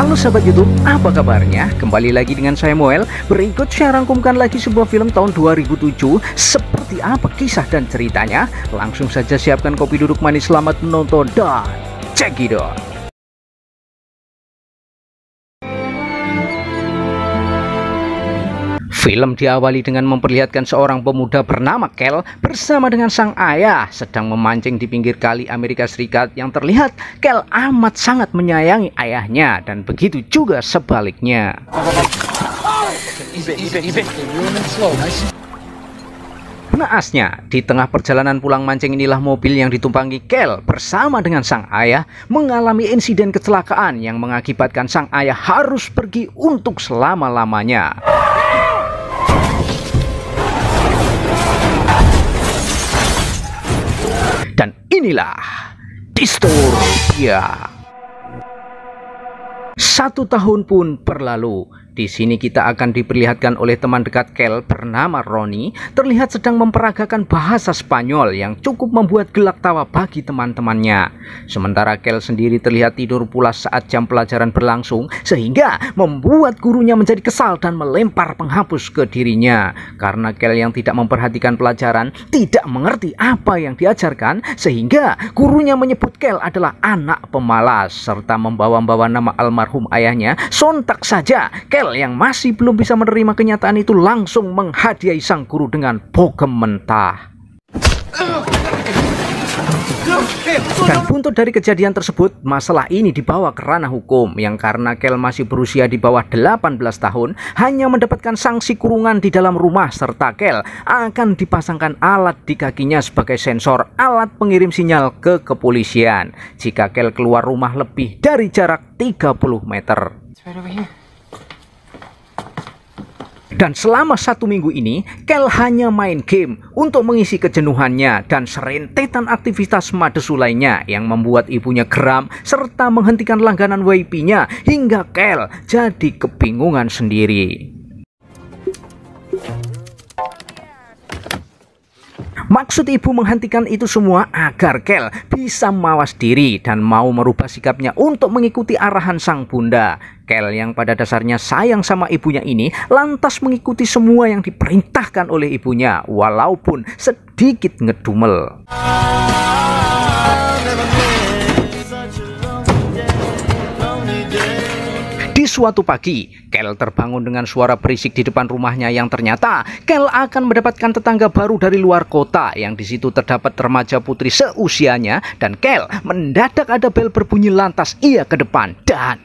Halo sahabat YouTube, apa kabarnya? Kembali lagi dengan saya Moel. Berikut saya rangkumkan lagi sebuah film tahun 2007. Seperti apa kisah dan ceritanya? Langsung saja siapkan kopi duduk manis, selamat menonton dan cekidot. Film diawali dengan memperlihatkan seorang pemuda bernama Kel bersama dengan sang ayah sedang memancing di pinggir kali Amerika Serikat. Yang terlihat Kel amat sangat menyayangi ayahnya dan begitu juga sebaliknya. Naasnya, di tengah perjalanan pulang mancing inilah mobil yang ditumpangi Kel bersama dengan sang ayah mengalami insiden kecelakaan yang mengakibatkan sang ayah harus pergi untuk selama-lamanya. Dan inilah distopia. 1 tahun pun berlalu. Di sini kita akan diperlihatkan oleh teman dekat Kel bernama Ronnie terlihat sedang memperagakan bahasa Spanyol yang cukup membuat gelak tawa bagi teman-temannya. Sementara Kel sendiri terlihat tidur pulas saat jam pelajaran berlangsung sehingga membuat gurunya menjadi kesal dan melempar penghapus ke dirinya. Karena Kel yang tidak memperhatikan pelajaran, tidak mengerti apa yang diajarkan sehingga gurunya menyebut Kel adalah anak pemalas serta membawa-bawa nama almarhum ayahnya. Sontak saja Kel yang masih belum bisa menerima kenyataan itu langsung menghadiahi sang guru dengan bogem mentah. Dan buntut dari kejadian tersebut, masalah ini dibawa ke ranah hukum yang karena Kel masih berusia di bawah 18 tahun hanya mendapatkan sanksi kurungan di dalam rumah serta Kel akan dipasangkan alat di kakinya sebagai sensor alat pengirim sinyal ke kepolisian jika Kel keluar rumah lebih dari jarak 30 meter. Dan selama 1 minggu ini, Kel hanya main game untuk mengisi kejenuhannya dan serentetan aktivitas madesu lainnya yang membuat ibunya geram serta menghentikan langganan WiFi-nya hingga Kel jadi kebingungan sendiri. Maksud ibu menghentikan itu semua agar Kel bisa mawas diri dan mau merubah sikapnya untuk mengikuti arahan sang bunda. Kel yang pada dasarnya sayang sama ibunya ini lantas mengikuti semua yang diperintahkan oleh ibunya walaupun sedikit ngedumel. Di suatu pagi, Kel terbangun dengan suara berisik di depan rumahnya yang ternyata Kel akan mendapatkan tetangga baru dari luar kota yang di situ terdapat remaja putri seusianya dan Kel mendadak ada bel berbunyi lantas ia ke depan dan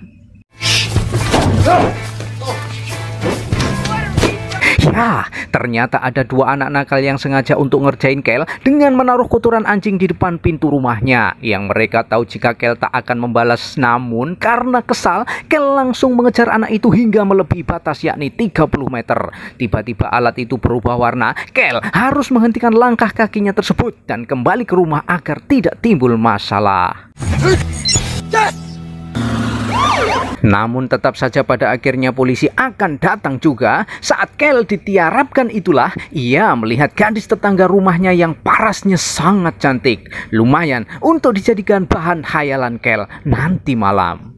ya, ternyata ada 2 anak nakal yang sengaja untuk ngerjain Kel dengan menaruh kotoran anjing di depan pintu rumahnya. Yang mereka tahu jika Kel tak akan membalas, namun karena kesal, Kel langsung mengejar anak itu hingga melebihi batas yakni 30 meter. Tiba-tiba alat itu berubah warna. Kel harus menghentikan langkah kakinya tersebut dan kembali ke rumah agar tidak timbul masalah. Namun tetap saja pada akhirnya polisi akan datang juga. Saat Kel ditiarapkan itulah ia melihat gadis tetangga rumahnya yang parasnya sangat cantik. Lumayan untuk dijadikan bahan khayalan Kel nanti malam.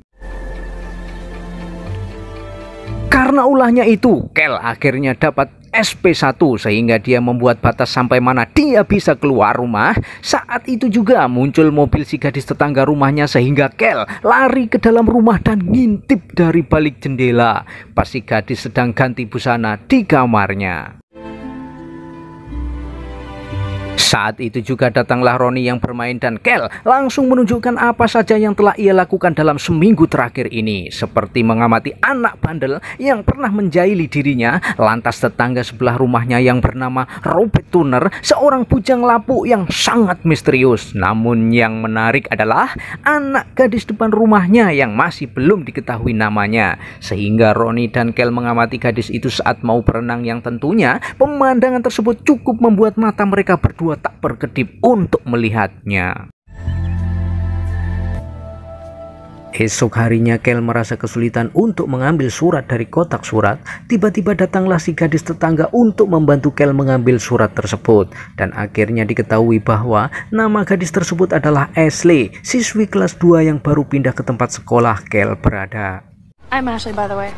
Karena ulahnya itu, Kel akhirnya dapat SP1 sehingga dia membuat batas sampai mana dia bisa keluar rumah. Saat itu juga muncul mobil si gadis tetangga rumahnya sehingga Kel lari ke dalam rumah dan ngintip dari balik jendela pas si gadis sedang ganti busana di kamarnya. Saat itu juga datanglah Ronnie yang bermain dan Kel langsung menunjukkan apa saja yang telah ia lakukan dalam seminggu terakhir ini. Seperti mengamati anak bandel yang pernah menjahili dirinya. Lantas tetangga sebelah rumahnya yang bernama Robert Turner, seorang bujang lapuk yang sangat misterius. Namun yang menarik adalah anak gadis depan rumahnya yang masih belum diketahui namanya. Sehingga Ronnie dan Kel mengamati gadis itu saat mau berenang yang tentunya pemandangan tersebut cukup membuat mata mereka berdua tak berkedip untuk melihatnya. Esok harinya Kel merasa kesulitan untuk mengambil surat dari kotak surat. Tiba-tiba datanglah si gadis tetangga untuk membantu Kel mengambil surat tersebut. Dan akhirnya diketahui bahwa nama gadis tersebut adalah Ashley, siswi kelas 2 yang baru pindah ke tempat sekolah Kel berada. I'm Ashley, by the way.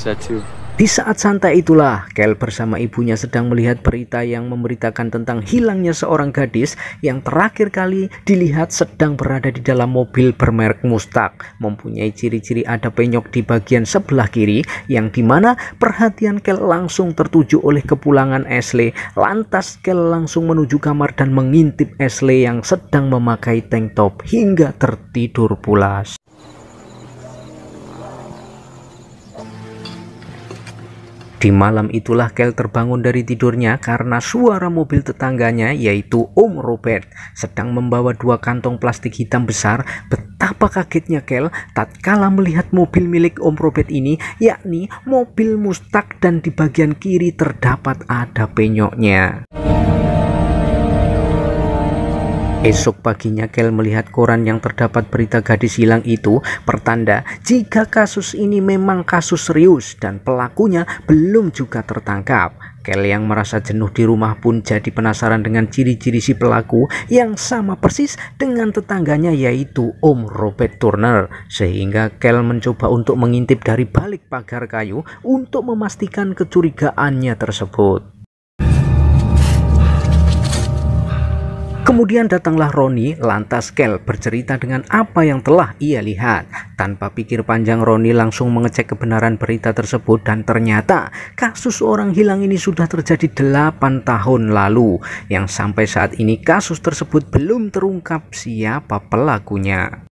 That too. Di saat santai itulah, Kel bersama ibunya sedang melihat berita yang memberitakan tentang hilangnya seorang gadis yang terakhir kali dilihat sedang berada di dalam mobil bermerek Mustang. Mempunyai ciri-ciri ada penyok di bagian sebelah kiri, yang dimana perhatian Kel langsung tertuju oleh kepulangan Ashley. Lantas Kel langsung menuju kamar dan mengintip Ashley yang sedang memakai tank top hingga tertidur pulas. Di malam itulah Kel terbangun dari tidurnya karena suara mobil tetangganya, yaitu Om Robert, sedang membawa 2 kantong plastik hitam besar. Betapa kagetnya Kel tatkala melihat mobil milik Om Robert ini, yakni mobil Mustang, dan di bagian kiri terdapat ada penyoknya. Esok paginya Kel melihat koran yang terdapat berita gadis hilang itu, pertanda jika kasus ini memang kasus serius dan pelakunya belum juga tertangkap. Kel yang merasa jenuh di rumah pun jadi penasaran dengan ciri-ciri si pelaku yang sama persis dengan tetangganya, yaitu Om Robert Turner. Sehingga Kel mencoba untuk mengintip dari balik pagar kayu untuk memastikan kecurigaannya tersebut. Kemudian datanglah Ronnie, lantas Kel bercerita dengan apa yang telah ia lihat. Tanpa pikir panjang, Ronnie langsung mengecek kebenaran berita tersebut dan ternyata kasus orang hilang ini sudah terjadi 8 tahun lalu, yang sampai saat ini kasus tersebut belum terungkap siapa pelakunya.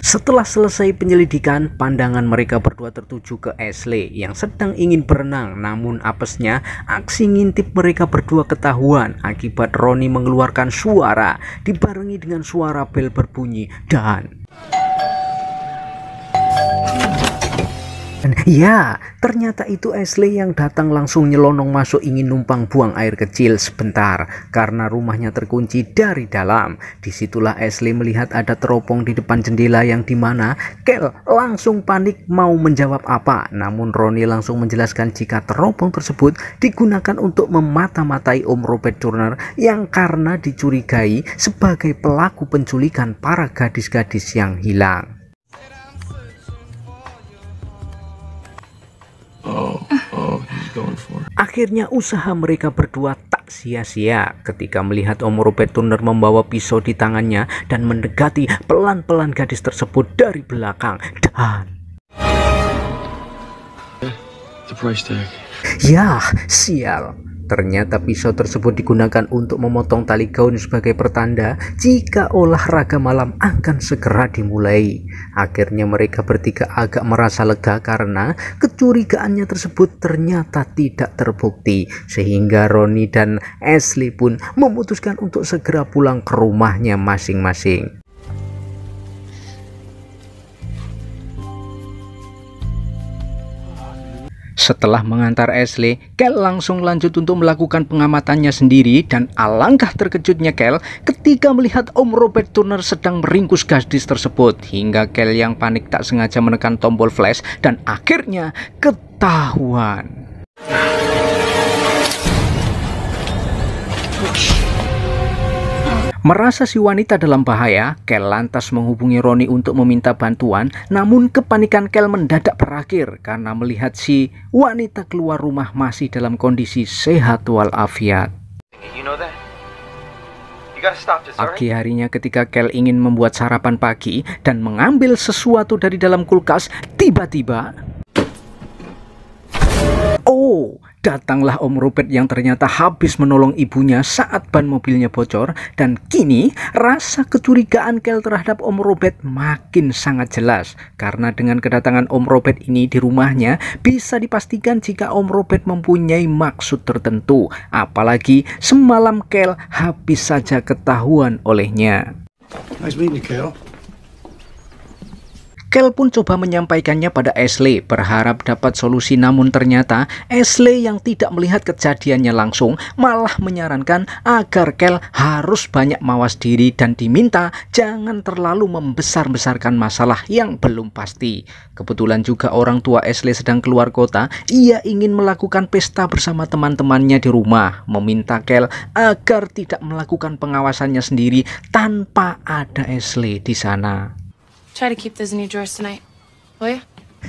Setelah selesai penyelidikan, pandangan mereka berdua tertuju ke Ashley yang sedang ingin berenang, namun apesnya aksi ngintip mereka berdua ketahuan akibat Ronnie mengeluarkan suara dibarengi dengan suara bel berbunyi dan ya, ternyata itu Ashley yang datang langsung nyelonong masuk ingin numpang buang air kecil sebentar karena rumahnya terkunci dari dalam. Disitulah Ashley melihat ada teropong di depan jendela yang dimana Kel langsung panik mau menjawab apa. Namun Ronnie langsung menjelaskan jika teropong tersebut digunakan untuk memata-matai Om Robert Turner yang karena dicurigai sebagai pelaku penculikan para gadis-gadis yang hilang. Akhirnya usaha mereka berdua tak sia-sia ketika melihat Om Robert Turner membawa pisau di tangannya dan mendekati pelan-pelan gadis tersebut dari belakang dan ya, sial. Ternyata pisau tersebut digunakan untuk memotong tali gaun sebagai pertanda jika olahraga malam akan segera dimulai. Akhirnya mereka bertiga agak merasa lega karena kecurigaannya tersebut ternyata tidak terbukti. Sehingga Ronnie dan Ashley pun memutuskan untuk segera pulang ke rumahnya masing-masing. Setelah mengantar Ashley, Kel langsung lanjut untuk melakukan pengamatannya sendiri dan alangkah terkejutnya Kel ketika melihat Om Robert Turner sedang meringkus gadis tersebut hingga Kel yang panik tak sengaja menekan tombol flash dan akhirnya ketahuan. Merasa si wanita dalam bahaya, Kel lantas menghubungi Ronnie untuk meminta bantuan, namun kepanikan Kel mendadak berakhir karena melihat si wanita keluar rumah masih dalam kondisi sehat walafiat. Pagi harinya ketika Kel ingin membuat sarapan pagi dan mengambil sesuatu dari dalam kulkas, tiba-tiba datanglah Om Robert yang ternyata habis menolong ibunya saat ban mobilnya bocor, dan kini rasa kecurigaan Kel terhadap Om Robert makin sangat jelas karena dengan kedatangan Om Robert ini di rumahnya bisa dipastikan jika Om Robert mempunyai maksud tertentu, apalagi semalam Kel habis saja ketahuan olehnya. Nice meeting you, Kel. Kel pun coba menyampaikannya pada Ashley berharap dapat solusi, namun ternyata Ashley yang tidak melihat kejadiannya langsung malah menyarankan agar Kel harus banyak mawas diri dan diminta jangan terlalu membesar-besarkan masalah yang belum pasti. Kebetulan juga orang tua Ashley sedang keluar kota, ia ingin melakukan pesta bersama teman-temannya di rumah, meminta Kel agar tidak melakukan pengawasannya sendiri tanpa ada Ashley di sana. Try to keep those in your drawers tonight, will ya?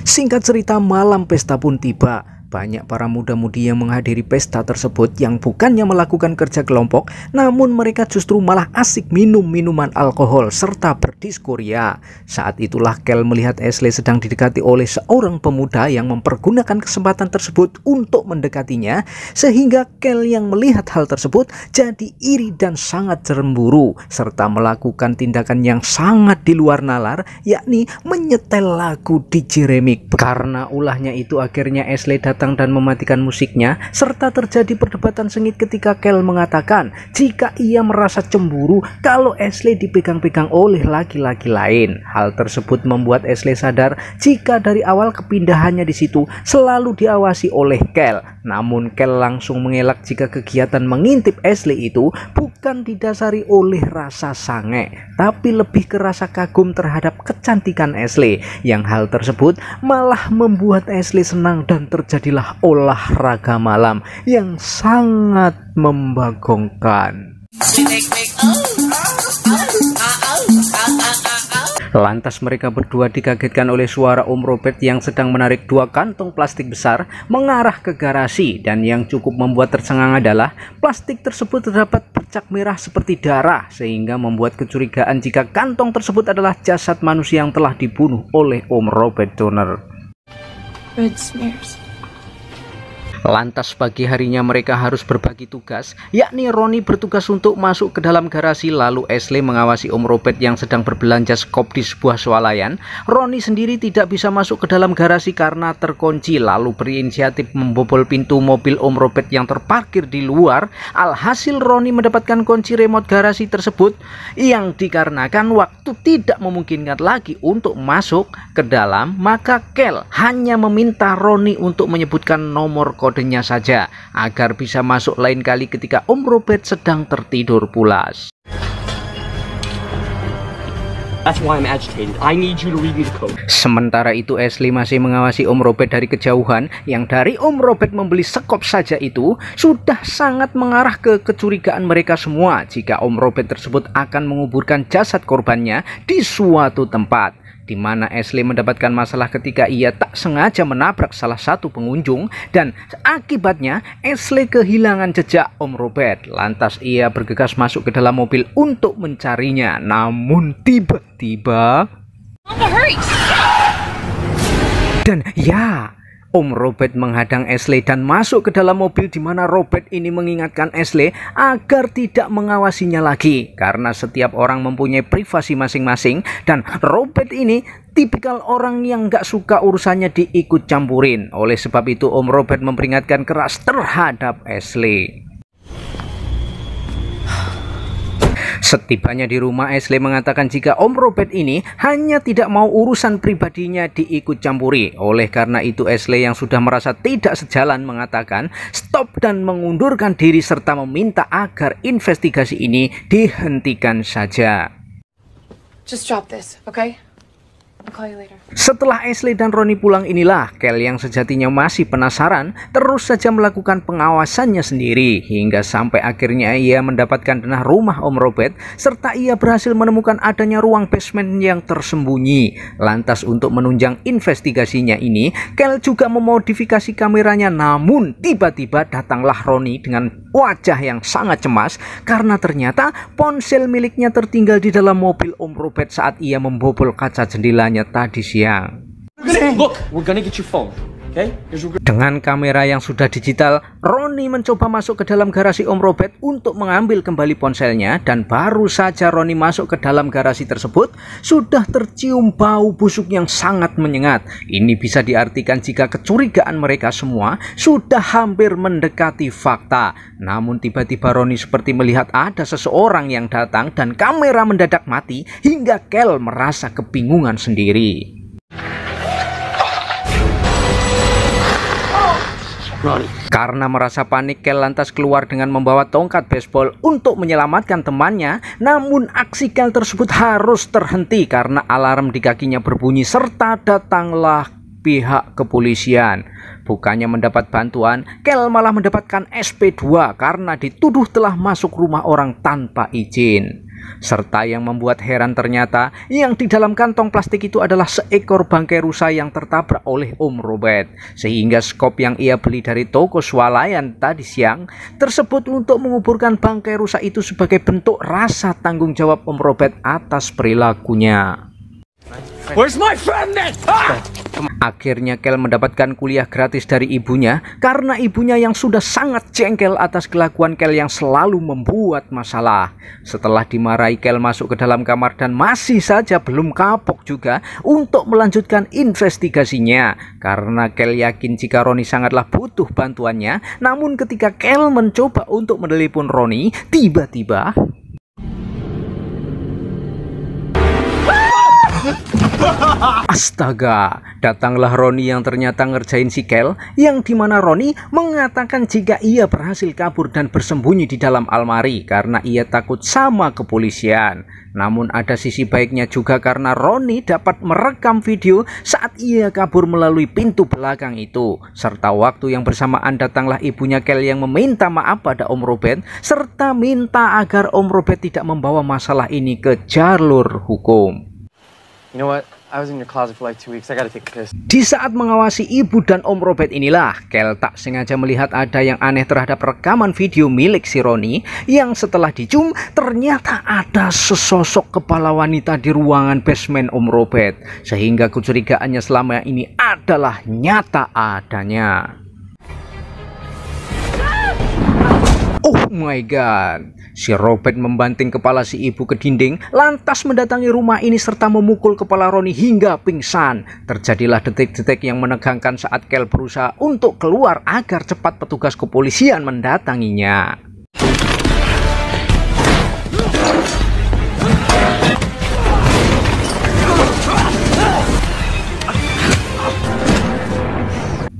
Singkat cerita, malam pesta pun tiba. Banyak para muda-mudi yang menghadiri pesta tersebut yang bukannya melakukan kerja kelompok, namun mereka justru malah asik minum minuman alkohol serta berdiskuria. Saat itulah Kel melihat Ashley sedang didekati oleh seorang pemuda yang mempergunakan kesempatan tersebut untuk mendekatinya, sehingga Kel yang melihat hal tersebut jadi iri dan sangat cemburu serta melakukan tindakan yang sangat di luar nalar, yakni menyetel lagu DJ remix. Karena ulahnya itu akhirnya Ashley datang dan mematikan musiknya, serta terjadi perdebatan sengit ketika Kel mengatakan jika ia merasa cemburu kalau Ashley dipegang-pegang oleh laki-laki lain. Hal tersebut membuat Ashley sadar jika dari awal kepindahannya di situ selalu diawasi oleh Kel. Namun Kel langsung mengelak jika kegiatan mengintip Ashley itu bukan didasari oleh rasa sange, tapi lebih ke rasa kagum terhadap kecantikan Ashley, yang hal tersebut malah membuat Ashley senang dan terjadilah olahraga malam yang sangat membagongkan. Lantas mereka berdua dikagetkan oleh suara Om Robert yang sedang menarik dua kantong plastik besar mengarah ke garasi, dan yang cukup membuat tercengang adalah plastik tersebut terdapat bercak merah seperti darah, sehingga membuat kecurigaan jika kantong tersebut adalah jasad manusia yang telah dibunuh oleh Om Robert Donner. Red smears. Lantas pagi harinya mereka harus berbagi tugas, yakni Ronnie bertugas untuk masuk ke dalam garasi, lalu Ashley mengawasi Om Robert yang sedang berbelanja skop di sebuah swalayan. Ronnie sendiri tidak bisa masuk ke dalam garasi karena terkunci, lalu berinisiatif membobol pintu mobil Om Robert yang terparkir di luar. Alhasil Ronnie mendapatkan kunci remote garasi tersebut, yang dikarenakan waktu tidak memungkinkan lagi untuk masuk ke dalam, maka Kel hanya meminta Ronnie untuk menyebutkan nomor kodenya saja agar bisa masuk lain kali ketika Om Robert sedang tertidur pulas. That's why I'm agitated. I need you to read me the code. Sementara itu Ashley masih mengawasi Om Robert dari kejauhan, yang dari Om Robert membeli sekop saja itu sudah sangat mengarah ke kecurigaan mereka semua jika Om Robert tersebut akan menguburkan jasad korbannya di suatu tempat, di mana Ashley mendapatkan masalah ketika ia tak sengaja menabrak salah satu pengunjung, dan akibatnya Ashley kehilangan jejak Om Robert. Lantas ia bergegas masuk ke dalam mobil untuk mencarinya, namun tiba-tiba dan ya, Om Robert menghadang Ashley dan masuk ke dalam mobil, di mana Robert ini mengingatkan Ashley agar tidak mengawasinya lagi karena setiap orang mempunyai privasi masing-masing, dan Robert ini tipikal orang yang gak suka urusannya diikut campurin. Oleh sebab itu Om Robert memperingatkan keras terhadap Ashley. Setibanya di rumah, Ashley mengatakan jika Om Robert ini hanya tidak mau urusan pribadinya diikut campuri. Oleh karena itu Ashley yang sudah merasa tidak sejalan mengatakan stop dan mengundurkan diri serta meminta agar investigasi ini dihentikan saja. Just drop this, okay? I'll call you later. Setelah Ashley dan Ronnie pulang, inilah Kel yang sejatinya masih penasaran terus saja melakukan pengawasannya sendiri, hingga sampai akhirnya ia mendapatkan denah rumah Om Robert serta ia berhasil menemukan adanya ruang basement yang tersembunyi. Lantas untuk menunjang investigasinya ini, Kel juga memodifikasi kameranya, namun tiba-tiba datanglah Ronnie dengan wajah yang sangat cemas karena ternyata ponsel miliknya tertinggal di dalam mobil Om Robert saat ia membobol kaca jendelanya tadi siang. Look, we're gonna get your phone, okay? Dengan kamera yang sudah digital, Ronnie mencoba masuk ke dalam garasi Om Robert untuk mengambil kembali ponselnya, dan baru saja Ronnie masuk ke dalam garasi tersebut sudah tercium bau busuk yang sangat menyengat. Ini bisa diartikan jika kecurigaan mereka semua sudah hampir mendekati fakta. Namun tiba-tiba Ronnie seperti melihat ada seseorang yang datang dan kamera mendadak mati hingga Kel merasa kebingungan sendiri. Karena merasa panik, Kel lantas keluar dengan membawa tongkat baseball untuk menyelamatkan temannya. Namun aksi Kel tersebut harus terhenti karena alarm di kakinya berbunyi serta datanglah pihak kepolisian. Bukannya mendapat bantuan, Kel malah mendapatkan SP2 karena dituduh telah masuk rumah orang tanpa izin. Serta yang membuat heran ternyata yang di dalam kantong plastik itu adalah seekor bangkai rusa yang tertabrak oleh Om Robert. Sehingga skop yang ia beli dari toko swalayan tadi siang tersebut untuk menguburkan bangkai rusa itu sebagai bentuk rasa tanggung jawab Om Robert atas perilakunya. Where's my friend then? Ah! Akhirnya Kel mendapatkan kuliah gratis dari ibunya karena ibunya yang sudah sangat jengkel atas kelakuan Kel yang selalu membuat masalah. Setelah dimarahi, Kel masuk ke dalam kamar dan masih saja belum kapok juga untuk melanjutkan investigasinya. Karena Kel yakin jika Roni sangatlah butuh bantuannya. Namun ketika Kel mencoba untuk menelepon Roni, tiba-tiba astaga, datanglah Roni yang ternyata ngerjain si Kel, yang dimana Roni mengatakan jika ia berhasil kabur dan bersembunyi di dalam almari karena ia takut sama kepolisian. Namun ada sisi baiknya juga karena Roni dapat merekam video saat ia kabur melalui pintu belakang itu. Serta waktu yang bersamaan datanglah ibunya Kel yang meminta maaf pada Om Robert serta minta agar Om Robert tidak membawa masalah ini ke jalur hukum. You know what? I was in your closet for like 2 weeks. I gotta take a piss. Di saat mengawasi ibu dan Om Robert inilah, Kel tak sengaja melihat ada yang aneh terhadap rekaman video milik si Roni, yang setelah di-zoom ternyata ada sesosok kepala wanita di ruangan basement Om Robert. Sehingga kecurigaannya selama ini adalah nyata adanya. Oh my god, si Robert membanting kepala si ibu ke dinding, lantas mendatangi rumah ini serta memukul kepala Roni hingga pingsan. Terjadilah detik-detik yang menegangkan saat Kel berusaha untuk keluar agar cepat petugas kepolisian mendatanginya.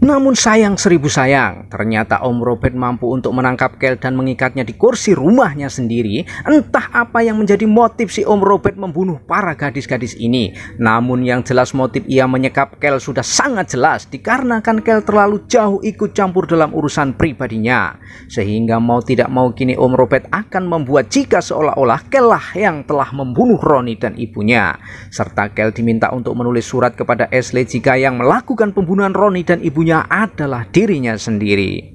Namun sayang seribu sayang, ternyata Om Robert mampu untuk menangkap Kel dan mengikatnya di kursi rumahnya sendiri. Entah apa yang menjadi motif si Om Robert membunuh para gadis-gadis ini. Namun yang jelas motif ia menyekap Kel sudah sangat jelas, dikarenakan Kel terlalu jauh ikut campur dalam urusan pribadinya. Sehingga mau tidak mau kini Om Robert akan membuat jika seolah-olah Kel lah yang telah membunuh Roni dan ibunya. Serta Kel diminta untuk menulis surat kepada Ashley jika yang melakukan pembunuhan Roni dan ibunya adalah dirinya sendiri.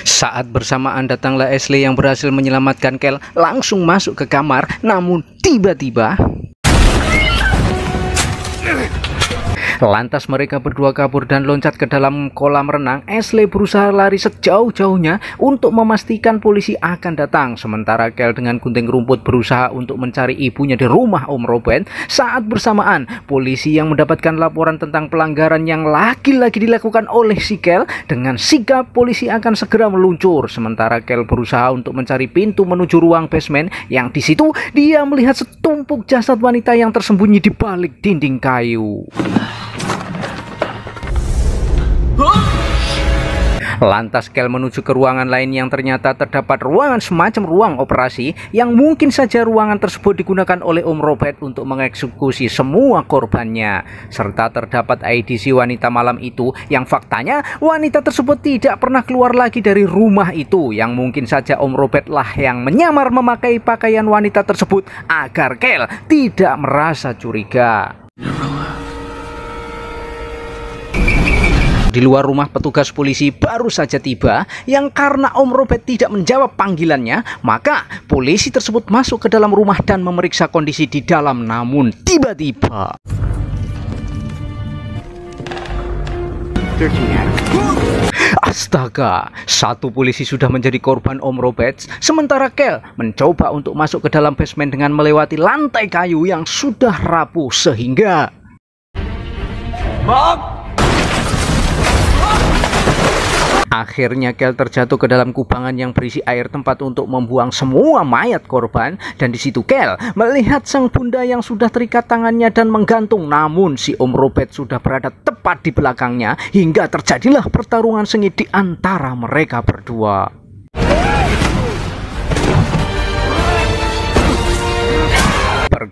Saat bersamaan datanglah Ashley yang berhasil menyelamatkan Kel langsung masuk ke kamar. Namun tiba-tiba lantas mereka berdua kabur dan loncat ke dalam kolam renang. Ashley berusaha lari sejauh-jauhnya untuk memastikan polisi akan datang. Sementara Kel dengan gunting rumput berusaha untuk mencari ibunya di rumah Om Robert. Saat bersamaan, polisi yang mendapatkan laporan tentang pelanggaran yang lagi-lagi dilakukan oleh si Kel, dengan sigap polisi akan segera meluncur. Sementara Kel berusaha untuk mencari pintu menuju ruang basement, yang di situ dia melihat setumpuk jasad wanita yang tersembunyi di balik dinding kayu. Lantas Kel menuju ke ruangan lain yang ternyata terdapat ruangan semacam ruang operasi, yang mungkin saja ruangan tersebut digunakan oleh Om Robert untuk mengeksekusi semua korbannya. Serta terdapat ID si wanita malam itu, yang faktanya wanita tersebut tidak pernah keluar lagi dari rumah itu, yang mungkin saja Om Robert lah yang menyamar memakai pakaian wanita tersebut agar Kel tidak merasa curiga. Di luar rumah petugas polisi baru saja tiba, yang karena Om Robert tidak menjawab panggilannya, maka polisi tersebut masuk ke dalam rumah dan memeriksa kondisi di dalam. Namun tiba-tiba astaga, satu polisi sudah menjadi korban Om Robert, sementara Kel mencoba untuk masuk ke dalam basement dengan melewati lantai kayu yang sudah rapuh sehingga akhirnya Kel terjatuh ke dalam kubangan yang berisi air tempat untuk membuang semua mayat korban. Dan di situ Kel melihat sang bunda yang sudah terikat tangannya dan menggantung. Namun si Om Robert sudah berada tepat di belakangnya, hingga terjadilah pertarungan sengit di antara mereka berdua.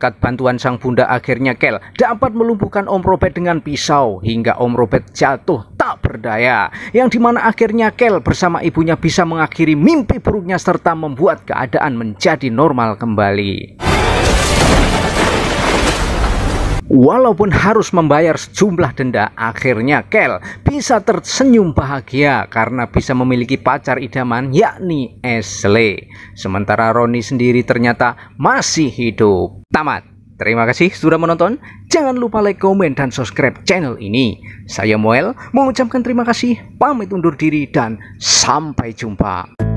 Berkat bantuan sang bunda, akhirnya Kel dapat melumpuhkan Om Robert dengan pisau hingga Om Robert jatuh tak berdaya. Yang dimana akhirnya Kel bersama ibunya bisa mengakhiri mimpi buruknya serta membuat keadaan menjadi normal kembali. Walaupun harus membayar sejumlah denda, akhirnya Kel bisa tersenyum bahagia karena bisa memiliki pacar idaman yakni Ashley. Sementara Ronnie sendiri ternyata masih hidup. Tamat. Terima kasih sudah menonton. Jangan lupa like, komen, dan subscribe channel ini. Saya Moel mengucapkan terima kasih, pamit undur diri, dan sampai jumpa.